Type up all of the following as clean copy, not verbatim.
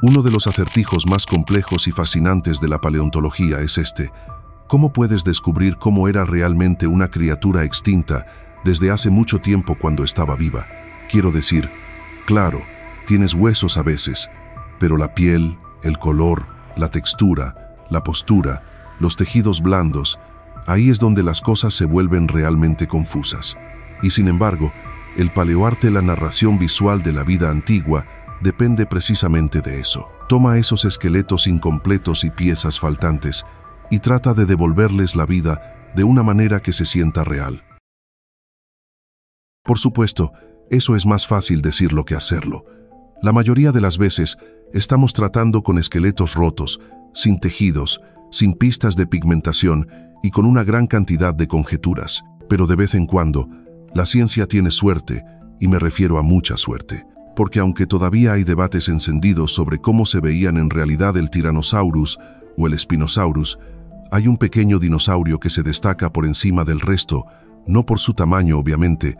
Uno de los acertijos más complejos y fascinantes de la paleontología es este: ¿cómo puedes descubrir cómo era realmente una criatura extinta desde hace mucho tiempo cuando estaba viva? Quiero decir, claro, tienes huesos a veces, pero la piel, el color, la textura, la postura, los tejidos blandos, ahí es donde las cosas se vuelven realmente confusas. Y sin embargo, el paleoarte, la narración visual de la vida antigua, depende precisamente de eso. Toma esos esqueletos incompletos y piezas faltantes y trata de devolverles la vida de una manera que se sienta real. Por supuesto, eso es más fácil decirlo que hacerlo. La mayoría de las veces estamos tratando con esqueletos rotos, sin tejidos, sin pistas de pigmentación y con una gran cantidad de conjeturas. Pero de vez en cuando, la ciencia tiene suerte, y me refiero a mucha suerte. Porque aunque todavía hay debates encendidos sobre cómo se veían en realidad el Tyrannosaurus o el Spinosaurus, hay un pequeño dinosaurio que se destaca por encima del resto, no por su tamaño obviamente,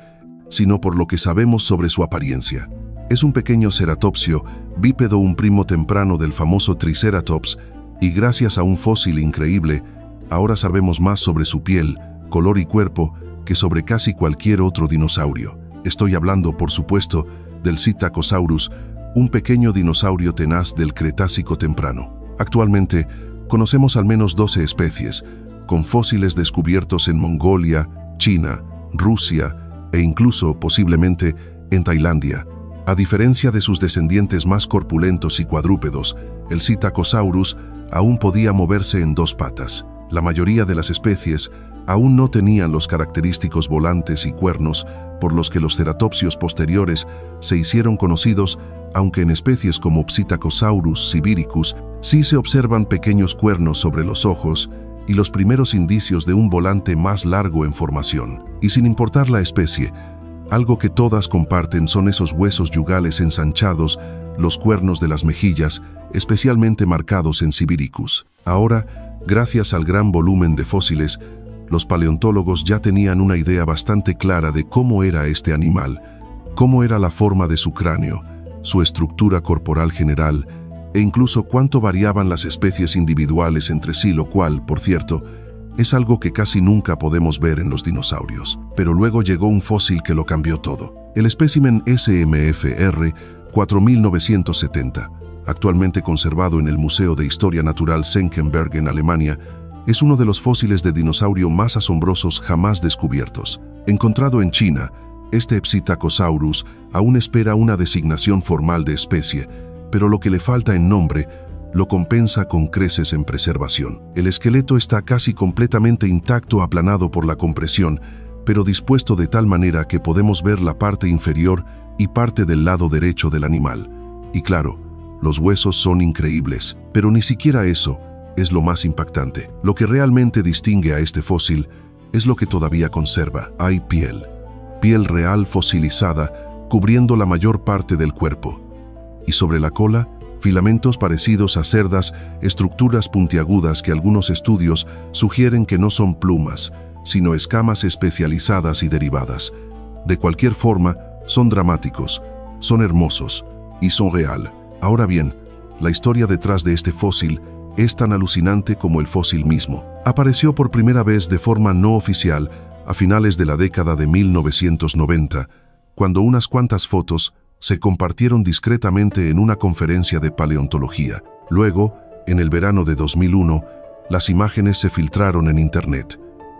sino por lo que sabemos sobre su apariencia. Es un pequeño ceratopsio, bípedo, un primo temprano del famoso Triceratops, y gracias a un fósil increíble, ahora sabemos más sobre su piel, color y cuerpo que sobre casi cualquier otro dinosaurio. Estoy hablando, por supuesto, del Psittacosaurus, un pequeño dinosaurio tenaz del Cretácico temprano. Actualmente, conocemos al menos 12 especies, con fósiles descubiertos en Mongolia, China, Rusia e incluso, posiblemente, en Tailandia. A diferencia de sus descendientes más corpulentos y cuadrúpedos, el Psittacosaurus aún podía moverse en 2 patas. La mayoría de las especies aún no tenían los característicos volantes y cuernos por los que los ceratopsios posteriores se hicieron conocidos, aunque en especies como Psittacosaurus sibiricus sí se observan pequeños cuernos sobre los ojos y los primeros indicios de un volante más largo en formación. Y sin importar la especie, algo que todas comparten son esos huesos yugales ensanchados, los cuernos de las mejillas, especialmente marcados en Sibiricus. Ahora, gracias al gran volumen de fósiles, los paleontólogos ya tenían una idea bastante clara de cómo era este animal, cómo era la forma de su cráneo, su estructura corporal general, e incluso cuánto variaban las especies individuales entre sí, lo cual, por cierto, es algo que casi nunca podemos ver en los dinosaurios. Pero luego llegó un fósil que lo cambió todo. El espécimen SMFR 4970, actualmente conservado en el Museo de Historia Natural Senckenberg en Alemania, es uno de los fósiles de dinosaurio más asombrosos jamás descubiertos. Encontrado en China, este Psittacosaurus aún espera una designación formal de especie, pero lo que le falta en nombre lo compensa con creces en preservación. El esqueleto está casi completamente intacto, aplanado por la compresión, pero dispuesto de tal manera que podemos ver la parte inferior y parte del lado derecho del animal. Y claro, los huesos son increíbles, pero ni siquiera eso es lo más impactante. Lo que realmente distingue a este fósil es lo que todavía conserva. Hay piel real fosilizada, cubriendo la mayor parte del cuerpo. Y sobre la cola, filamentos parecidos a cerdas, estructuras puntiagudas que algunos estudios sugieren que no son plumas, sino escamas especializadas y derivadas. De cualquier forma, son dramáticos, son hermosos y son real. Ahora bien, la historia detrás de este fósil es tan alucinante como el fósil mismo. Apareció por primera vez de forma no oficial a finales de la década de 1990, cuando unas cuantas fotos se compartieron discretamente en una conferencia de paleontología. Luego, en el verano de 2001, las imágenes se filtraron en Internet.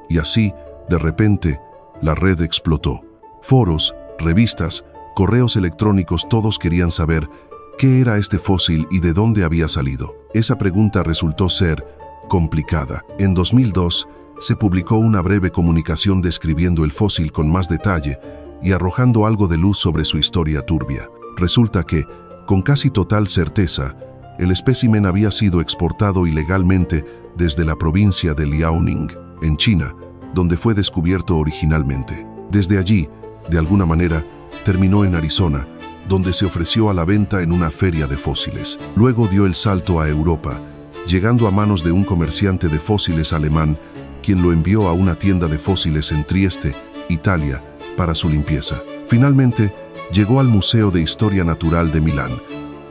Y así, de repente, la red explotó. Foros, revistas, correos electrónicos, todos querían saber qué era este fósil y de dónde había salido. Esa pregunta resultó ser complicada. En 2002, se publicó una breve comunicación describiendo el fósil con más detalle y arrojando algo de luz sobre su historia turbia. Resulta que, con casi total certeza, el espécimen había sido exportado ilegalmente desde la provincia de Liaoning, en China, donde fue descubierto originalmente. Desde allí, de alguna manera, terminó en Arizona, donde se ofreció a la venta en una feria de fósiles. Luego dio el salto a Europa, llegando a manos de un comerciante de fósiles alemán, quien lo envió a una tienda de fósiles en Trieste, Italia, para su limpieza. Finalmente, llegó al Museo de Historia Natural de Milán,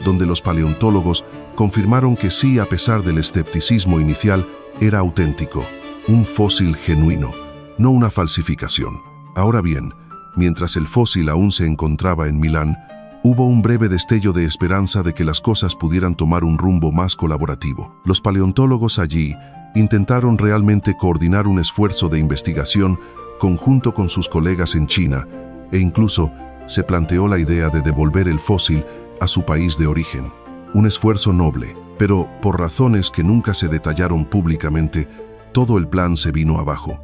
donde los paleontólogos confirmaron que sí, a pesar del escepticismo inicial, era auténtico, un fósil genuino, no una falsificación. Ahora bien, mientras el fósil aún se encontraba en Milán, hubo un breve destello de esperanza de que las cosas pudieran tomar un rumbo más colaborativo. Los paleontólogos allí intentaron realmente coordinar un esfuerzo de investigación conjunto con sus colegas en China, e incluso se planteó la idea de devolver el fósil a su país de origen. Un esfuerzo noble, pero por razones que nunca se detallaron públicamente, todo el plan se vino abajo.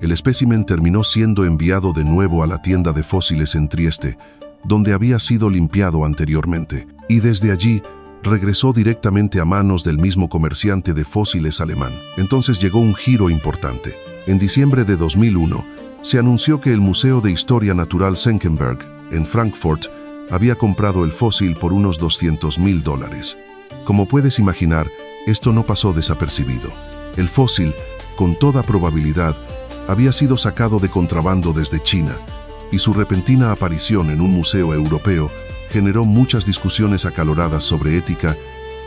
El espécimen terminó siendo enviado de nuevo a la tienda de fósiles en Trieste, donde había sido limpiado anteriormente, y desde allí regresó directamente a manos del mismo comerciante de fósiles alemán. Entonces llegó un giro importante. En diciembre de 2001, se anunció que el Museo de Historia Natural Senckenberg, en Frankfurt, había comprado el fósil por unos $200.000. Como puedes imaginar, esto no pasó desapercibido. El fósil, con toda probabilidad, había sido sacado de contrabando desde China, y su repentina aparición en un museo europeo generó muchas discusiones acaloradas sobre ética,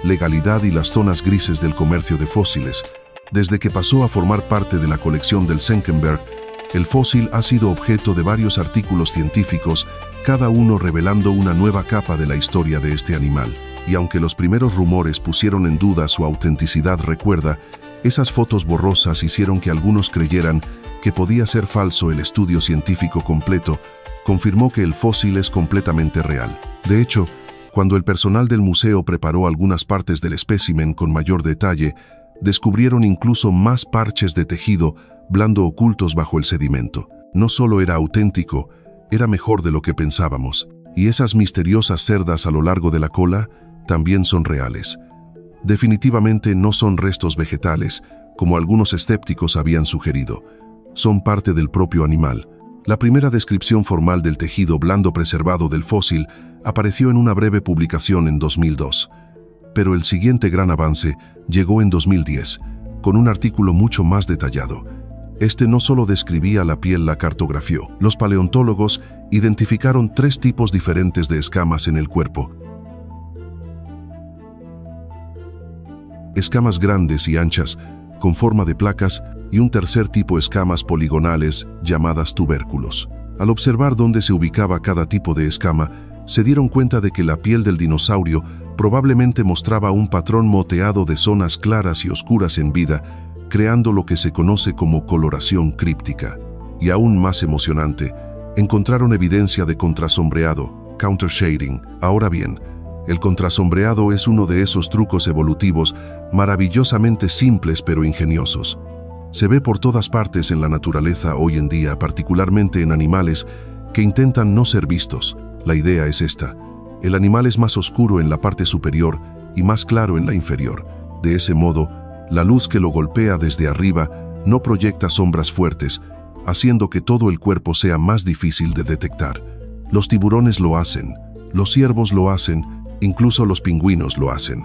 legalidad y las zonas grises del comercio de fósiles. Desde que pasó a formar parte de la colección del Senckenberg, el fósil ha sido objeto de varios artículos científicos, cada uno revelando una nueva capa de la historia de este animal. Y aunque los primeros rumores pusieron en duda su autenticidad, recuerda, esas fotos borrosas hicieron que algunos creyeran que podía ser falso. El estudio científico completo confirmó que el fósil es completamente real. De hecho, cuando el personal del museo preparó algunas partes del espécimen con mayor detalle, descubrieron incluso más parches de tejido blando ocultos bajo el sedimento. No solo era auténtico, era mejor de lo que pensábamos. Y esas misteriosas cerdas a lo largo de la cola también son reales. Definitivamente no son restos vegetales, como algunos escépticos habían sugerido. Son parte del propio animal. La primera descripción formal del tejido blando preservado del fósil apareció en una breve publicación en 2002. Pero el siguiente gran avance llegó en 2010, con un artículo mucho más detallado. Este no solo describía la piel, la cartografió. Los paleontólogos identificaron 3 tipos diferentes de escamas en el cuerpo. Escamas grandes y anchas, con forma de placas, y un tercer tipo, escamas poligonales, llamadas tubérculos. Al observar dónde se ubicaba cada tipo de escama, se dieron cuenta de que la piel del dinosaurio probablemente mostraba un patrón moteado de zonas claras y oscuras en vida, creando lo que se conoce como coloración críptica. Y aún más emocionante, encontraron evidencia de contrasombreado, countershading. Ahora bien, el contrasombreado es uno de esos trucos evolutivos maravillosamente simples pero ingeniosos. Se ve por todas partes en la naturaleza hoy en día, particularmente en animales que intentan no ser vistos. La idea es esta: el animal es más oscuro en la parte superior y más claro en la inferior. De ese modo, la luz que lo golpea desde arriba no proyecta sombras fuertes, haciendo que todo el cuerpo sea más difícil de detectar. Los tiburones lo hacen, los ciervos lo hacen, incluso los pingüinos lo hacen.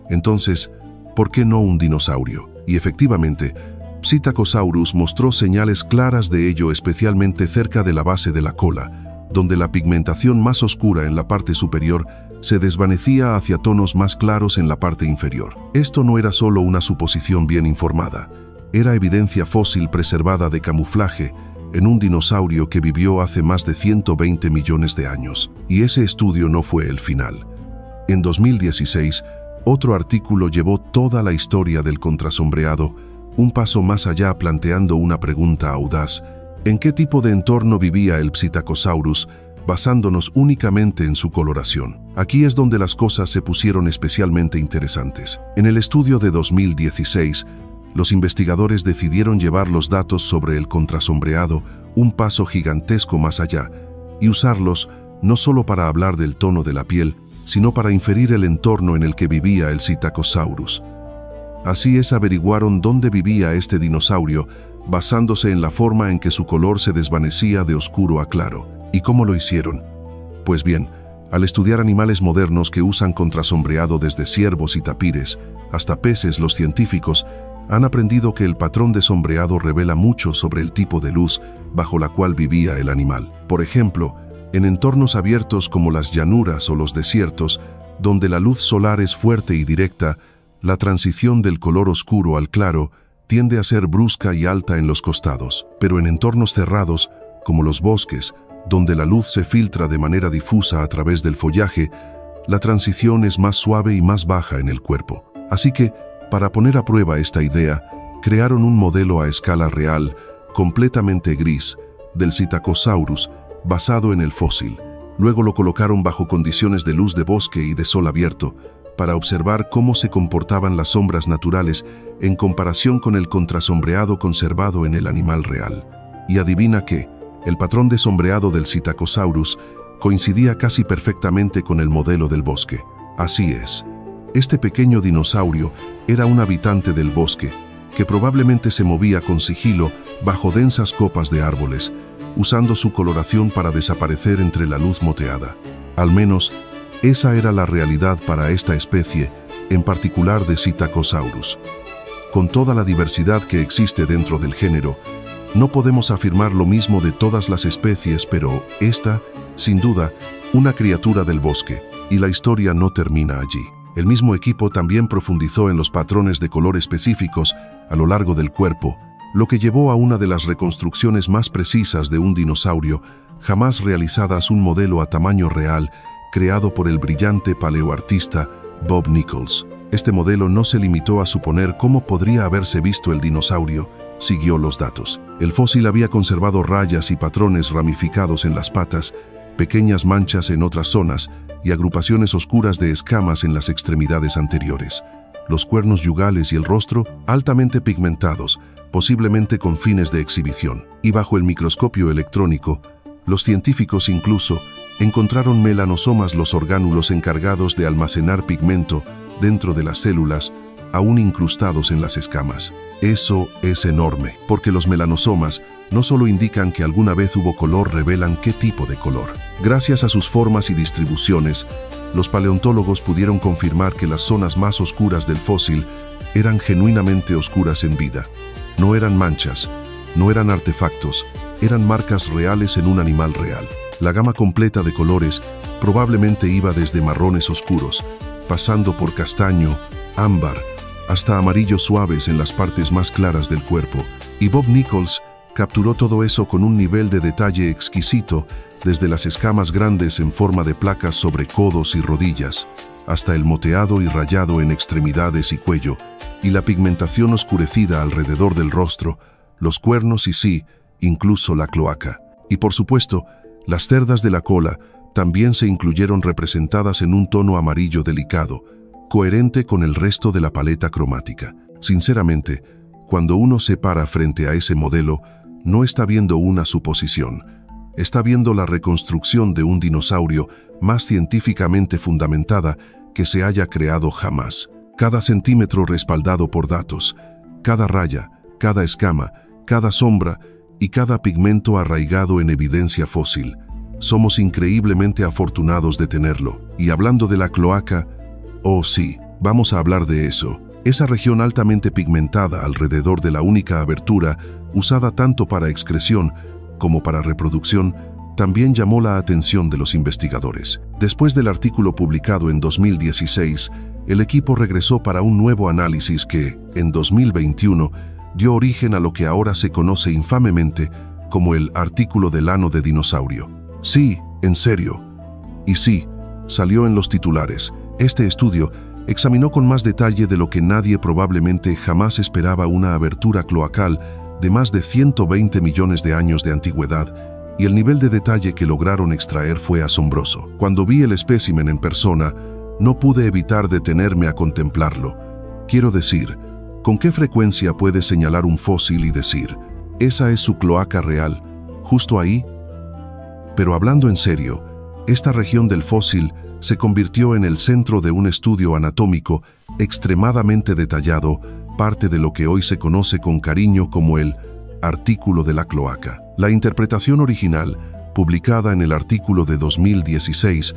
Entonces, ¿por qué no un dinosaurio? Y efectivamente, Psittacosaurus mostró señales claras de ello, especialmente cerca de la base de la cola, donde la pigmentación más oscura en la parte superior se desvanecía hacia tonos más claros en la parte inferior. Esto no era solo una suposición bien informada, era evidencia fósil preservada de camuflaje en un dinosaurio que vivió hace más de 120 millones de años. Y ese estudio no fue el final. En 2016, otro artículo llevó toda la historia del contrasombreado un paso más allá, planteando una pregunta audaz: ¿en qué tipo de entorno vivía el Psittacosaurus, basándonos únicamente en su coloración? Aquí es donde las cosas se pusieron especialmente interesantes. En el estudio de 2016, los investigadores decidieron llevar los datos sobre el contrasombreado un paso gigantesco más allá y usarlos no solo para hablar del tono de la piel, sino para inferir el entorno en el que vivía el Psittacosaurus. Así es, averiguaron dónde vivía este dinosaurio, basándose en la forma en que su color se desvanecía de oscuro a claro. ¿Y cómo lo hicieron? Pues bien, al estudiar animales modernos que usan contrasombreado, desde ciervos y tapires hasta peces, los científicos han aprendido que el patrón de sombreado revela mucho sobre el tipo de luz bajo la cual vivía el animal. Por ejemplo, en entornos abiertos como las llanuras o los desiertos, donde la luz solar es fuerte y directa, la transición del color oscuro al claro tiende a ser brusca y alta en los costados. Pero en entornos cerrados, como los bosques, donde la luz se filtra de manera difusa a través del follaje, la transición es más suave y más baja en el cuerpo. Así que, para poner a prueba esta idea, crearon un modelo a escala real, completamente gris, del Psittacosaurus, basado en el fósil. Luego lo colocaron bajo condiciones de luz de bosque y de sol abierto, para observar cómo se comportaban las sombras naturales en comparación con el contrasombreado conservado en el animal real. Y adivina qué, el patrón de sombreado del Psittacosaurus coincidía casi perfectamente con el modelo del bosque. Así es, este pequeño dinosaurio era un habitante del bosque, que probablemente se movía con sigilo bajo densas copas de árboles, usando su coloración para desaparecer entre la luz moteada. Al menos, esa era la realidad para esta especie, en particular de Psittacosaurus. Con toda la diversidad que existe dentro del género, no podemos afirmar lo mismo de todas las especies, pero esta, sin duda, una criatura del bosque, y la historia no termina allí. El mismo equipo también profundizó en los patrones de color específicos a lo largo del cuerpo, lo que llevó a una de las reconstrucciones más precisas de un dinosaurio jamás realizadas, un modelo a tamaño real creado por el brillante paleoartista Bob Nichols. Este modelo no se limitó a suponer cómo podría haberse visto el dinosaurio, siguió los datos. El fósil había conservado rayas y patrones ramificados en las patas, pequeñas manchas en otras zonas y agrupaciones oscuras de escamas en las extremidades anteriores. Los cuernos yugales y el rostro altamente pigmentados, posiblemente con fines de exhibición. Y bajo el microscopio electrónico, los científicos incluso encontraron melanosomas, los orgánulos encargados de almacenar pigmento dentro de las células, aún incrustados en las escamas. Eso es enorme, porque los melanosomas no solo indican que alguna vez hubo color, revelan qué tipo de color. Gracias a sus formas y distribuciones, los paleontólogos pudieron confirmar que las zonas más oscuras del fósil eran genuinamente oscuras en vida. No eran manchas, no eran artefactos, eran marcas reales en un animal real. La gama completa de colores probablemente iba desde marrones oscuros, pasando por castaño, ámbar, hasta amarillos suaves en las partes más claras del cuerpo. Y Bob Nichols capturó todo eso con un nivel de detalle exquisito, desde las escamas grandes en forma de placas sobre codos y rodillas, hasta el moteado y rayado en extremidades y cuello, y la pigmentación oscurecida alrededor del rostro, los cuernos y sí, incluso la cloaca. Y por supuesto, las cerdas de la cola también se incluyeron representadas en un tono amarillo delicado, coherente con el resto de la paleta cromática. Sinceramente, cuando uno se para frente a ese modelo, no está viendo una suposición, está viendo la reconstrucción de un dinosaurio más científicamente fundamentada que se haya creado jamás. Cada centímetro respaldado por datos, cada raya, cada escama, cada sombra y cada pigmento arraigado en evidencia fósil. Somos increíblemente afortunados de tenerlo. Y hablando de la cloaca, oh sí, vamos a hablar de eso. Esa región altamente pigmentada alrededor de la única abertura, usada tanto para excreción como para reproducción, también llamó la atención de los investigadores. Después del artículo publicado en 2016, el equipo regresó para un nuevo análisis que, en 2021, dio origen a lo que ahora se conoce infamemente como el artículo del ano de dinosaurio. Sí, en serio. Y sí, salió en los titulares. Este estudio examinó con más detalle de lo que nadie probablemente jamás esperaba una abertura cloacal de más de 120 millones de años de antigüedad, y el nivel de detalle que lograron extraer fue asombroso. Cuando vi el espécimen en persona, no pude evitar detenerme a contemplarlo. Quiero decir, ¿con qué frecuencia puedes señalar un fósil y decir, esa es su cloaca real, justo ahí? Pero hablando en serio, esta región del fósil se convirtió en el centro de un estudio anatómico extremadamente detallado, parte de lo que hoy se conoce con cariño como el artículo de la cloaca. La interpretación original, publicada en el artículo de 2016,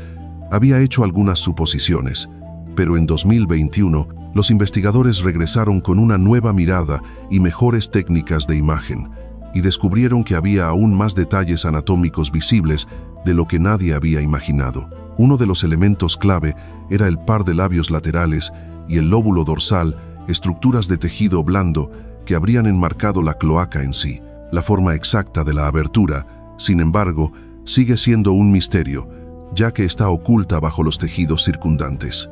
había hecho algunas suposiciones, pero en 2021 los investigadores regresaron con una nueva mirada y mejores técnicas de imagen, y descubrieron que había aún más detalles anatómicos visibles de lo que nadie había imaginado. Uno de los elementos clave era el par de labios laterales y el lóbulo dorsal, estructuras de tejido blando que habrían enmarcado la cloaca en sí. La forma exacta de la abertura, sin embargo, sigue siendo un misterio, ya que está oculta bajo los tejidos circundantes.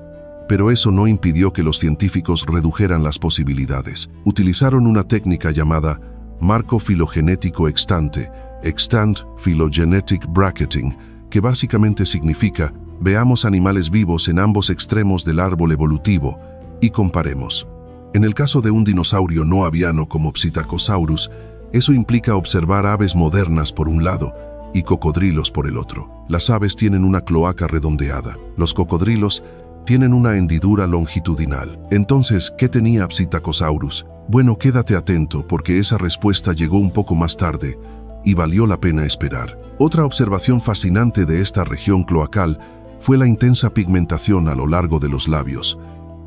Pero eso no impidió que los científicos redujeran las posibilidades. Utilizaron una técnica llamada marco filogenético extante, Extant Phylogenetic Bracketing, que básicamente significa: veamos animales vivos en ambos extremos del árbol evolutivo y comparemos. En el caso de un dinosaurio no aviano como Psittacosaurus, eso implica observar aves modernas por un lado y cocodrilos por el otro. Las aves tienen una cloaca redondeada. Los cocodrilos tienen una hendidura longitudinal. Entonces, ¿qué tenía Psittacosaurus? Bueno, quédate atento porque esa respuesta llegó un poco más tarde y valió la pena esperar. Otra observación fascinante de esta región cloacal fue la intensa pigmentación a lo largo de los labios.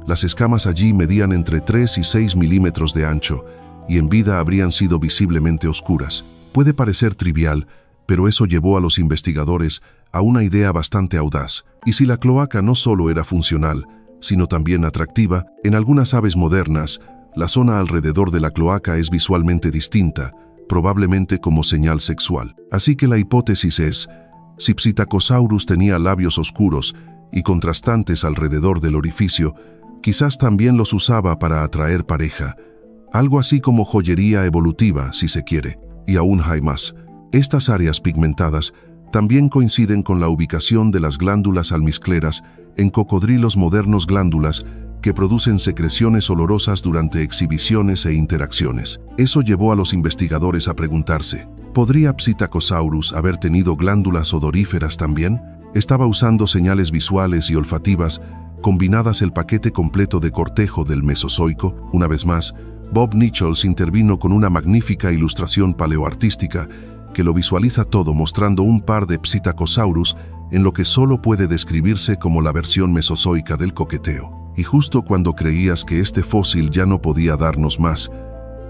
Las escamas allí medían entre 3 y 6 milímetros de ancho y en vida habrían sido visiblemente oscuras. Puede parecer trivial, pero eso llevó a los investigadores a una idea bastante audaz. Y si la cloaca no solo era funcional, sino también atractiva, en algunas aves modernas, la zona alrededor de la cloaca es visualmente distinta, probablemente como señal sexual. Así que la hipótesis es: si Psittacosaurus tenía labios oscuros y contrastantes alrededor del orificio, quizás también los usaba para atraer pareja. Algo así como joyería evolutiva, si se quiere. Y aún hay más. Estas áreas pigmentadas también coinciden con la ubicación de las glándulas almizcleras en cocodrilos modernos, glándulas que producen secreciones olorosas durante exhibiciones e interacciones. Eso llevó a los investigadores a preguntarse: ¿podría Psittacosaurus haber tenido glándulas odoríferas también? Estaba usando señales visuales y olfativas combinadas, el paquete completo de cortejo del Mesozoico. Una vez más, Bob Nichols intervino con una magnífica ilustración paleoartística que lo visualiza todo, mostrando un par de Psittacosaurus en lo que solo puede describirse como la versión mesozoica del coqueteo. Y justo cuando creías que este fósil ya no podía darnos más,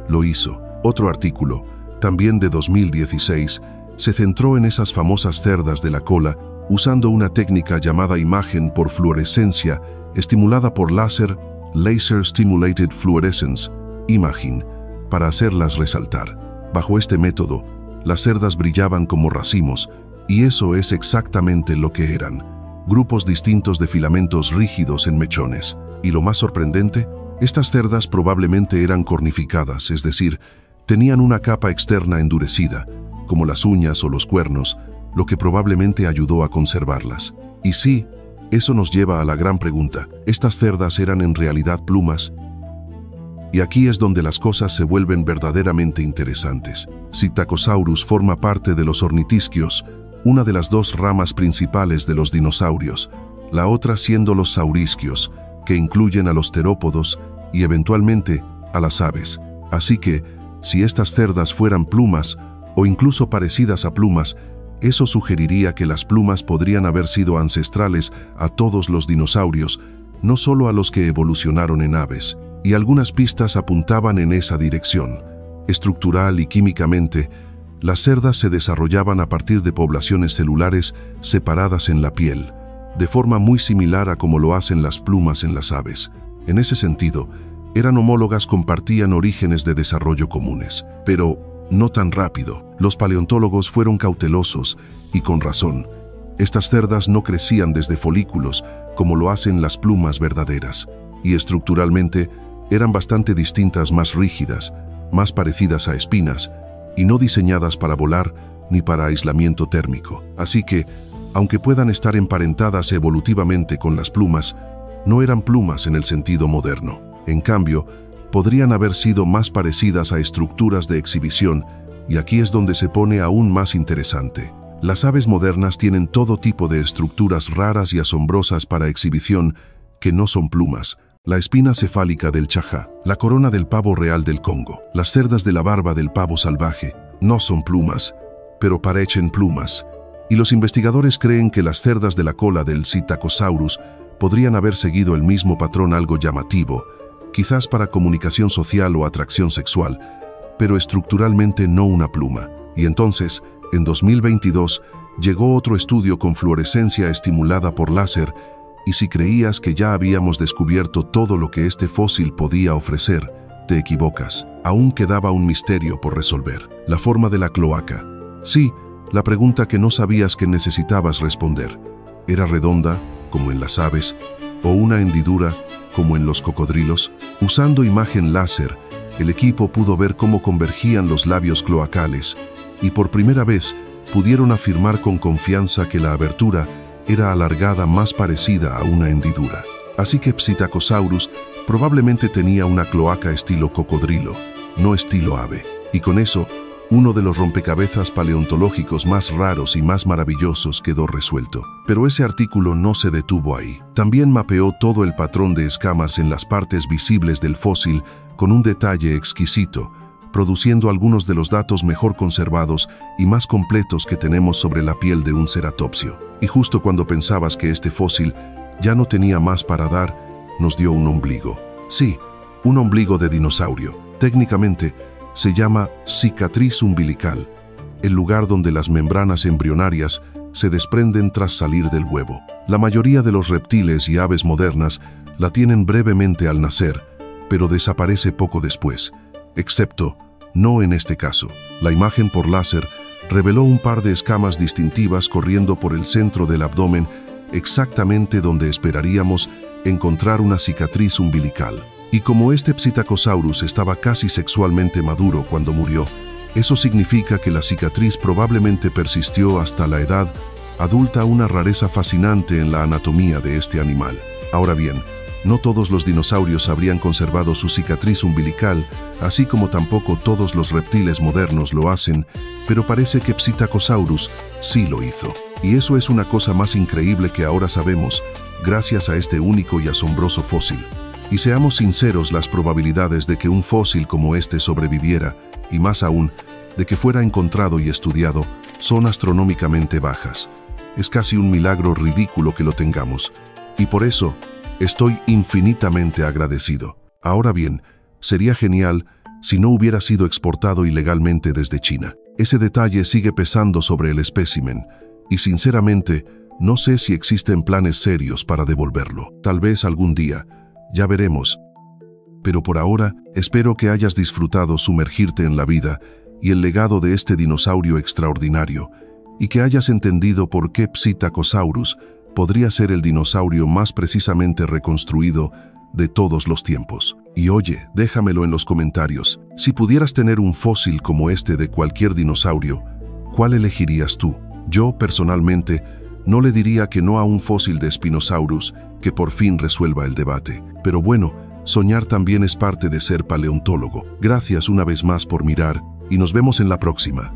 lo hizo. Otro artículo, también de 2016, se centró en esas famosas cerdas de la cola, usando una técnica llamada imagen por fluorescencia estimulada por láser, Laser Stimulated Fluorescence, IMAGIN, para hacerlas resaltar. Bajo este método, las cerdas brillaban como racimos, y eso es exactamente lo que eran: grupos distintos de filamentos rígidos en mechones. Y lo más sorprendente, estas cerdas probablemente eran cornificadas, es decir, tenían una capa externa endurecida, como las uñas o los cuernos, lo que probablemente ayudó a conservarlas. Y sí, eso nos lleva a la gran pregunta: ¿estas cerdas eran en realidad plumas? Y aquí es donde las cosas se vuelven verdaderamente interesantes. Psittacosaurus forma parte de los ornitisquios, una de las dos ramas principales de los dinosaurios, la otra siendo los saurisquios, que incluyen a los terópodos y eventualmente a las aves. Así que, si estas cerdas fueran plumas, o incluso parecidas a plumas, eso sugeriría que las plumas podrían haber sido ancestrales a todos los dinosaurios, no solo a los que evolucionaron en aves. Y algunas pistas apuntaban en esa dirección. Estructural y químicamente, las cerdas se desarrollaban a partir de poblaciones celulares separadas en la piel, de forma muy similar a como lo hacen las plumas en las aves. En ese sentido, eran homólogas, compartían orígenes de desarrollo comunes, pero no tan rápido. Los paleontólogos fueron cautelosos, y con razón. Estas cerdas no crecían desde folículos, como lo hacen las plumas verdaderas, y estructuralmente eran bastante distintas, más rígidas, más parecidas a espinas, y no diseñadas para volar ni para aislamiento térmico. Así que, aunque puedan estar emparentadas evolutivamente con las plumas, no eran plumas en el sentido moderno. En cambio, podrían haber sido más parecidas a estructuras de exhibición, y aquí es donde se pone aún más interesante. Las aves modernas tienen todo tipo de estructuras raras y asombrosas para exhibición que no son plumas. La espina cefálica del chajá, la corona del pavo real del Congo, las cerdas de la barba del pavo salvaje, no son plumas, pero parecen plumas. Y los investigadores creen que las cerdas de la cola del Psittacosaurus podrían haber seguido el mismo patrón, algo llamativo, quizás para comunicación social o atracción sexual, pero estructuralmente no una pluma. Y entonces, en 2022, llegó otro estudio con fluorescencia estimulada por láser, y si creías que ya habíamos descubierto todo lo que este fósil podía ofrecer, te equivocas. Aún quedaba un misterio por resolver: la forma de la cloaca. Sí, la pregunta que no sabías que necesitabas responder. ¿Era redonda, como en las aves, o una hendidura, como en los cocodrilos? Usando imagen láser, el equipo pudo ver cómo convergían los labios cloacales, y por primera vez pudieron afirmar con confianza que la abertura era alargada, más parecida a una hendidura. Así que Psittacosaurus probablemente tenía una cloaca estilo cocodrilo, no estilo ave. Y con eso, uno de los rompecabezas paleontológicos más raros y más maravillosos quedó resuelto. Pero ese artículo no se detuvo ahí. También mapeó todo el patrón de escamas en las partes visibles del fósil con un detalle exquisito, produciendo algunos de los datos mejor conservados y más completos que tenemos sobre la piel de un ceratopsio. Y justo cuando pensabas que este fósil ya no tenía más para dar, nos dio un ombligo. Sí, un ombligo de dinosaurio. Técnicamente, se llama cicatriz umbilical, el lugar donde las membranas embrionarias se desprenden tras salir del huevo. La mayoría de los reptiles y aves modernas la tienen brevemente al nacer, pero desaparece poco después, excepto no en este caso. La imagen por láser reveló un par de escamas distintivas corriendo por el centro del abdomen, exactamente donde esperaríamos encontrar una cicatriz umbilical. Y como este Psittacosaurus estaba casi sexualmente maduro cuando murió, eso significa que la cicatriz probablemente persistió hasta la edad adulta, una rareza fascinante en la anatomía de este animal. Ahora bien, no todos los dinosaurios habrían conservado su cicatriz umbilical, así como tampoco todos los reptiles modernos lo hacen, pero parece que Psittacosaurus sí lo hizo. Y eso es una cosa más increíble que ahora sabemos, gracias a este único y asombroso fósil. Y seamos sinceros, las probabilidades de que un fósil como este sobreviviera, y más aún, de que fuera encontrado y estudiado, son astronómicamente bajas. Es casi un milagro ridículo que lo tengamos. Y por eso, estoy infinitamente agradecido. Ahora bien, sería genial si no hubiera sido exportado ilegalmente desde China. Ese detalle sigue pesando sobre el espécimen, y sinceramente, no sé si existen planes serios para devolverlo. Tal vez algún día, ya veremos. Pero por ahora, espero que hayas disfrutado sumergirte en la vida y el legado de este dinosaurio extraordinario, y que hayas entendido por qué Psittacosaurus podría ser el dinosaurio más precisamente reconstruido de todos los tiempos. Y oye, déjamelo en los comentarios. Si pudieras tener un fósil como este de cualquier dinosaurio, ¿cuál elegirías tú? Yo, personalmente, no le diría que no a un fósil de Spinosaurus que por fin resuelva el debate. Pero bueno, soñar también es parte de ser paleontólogo. Gracias una vez más por mirar y nos vemos en la próxima.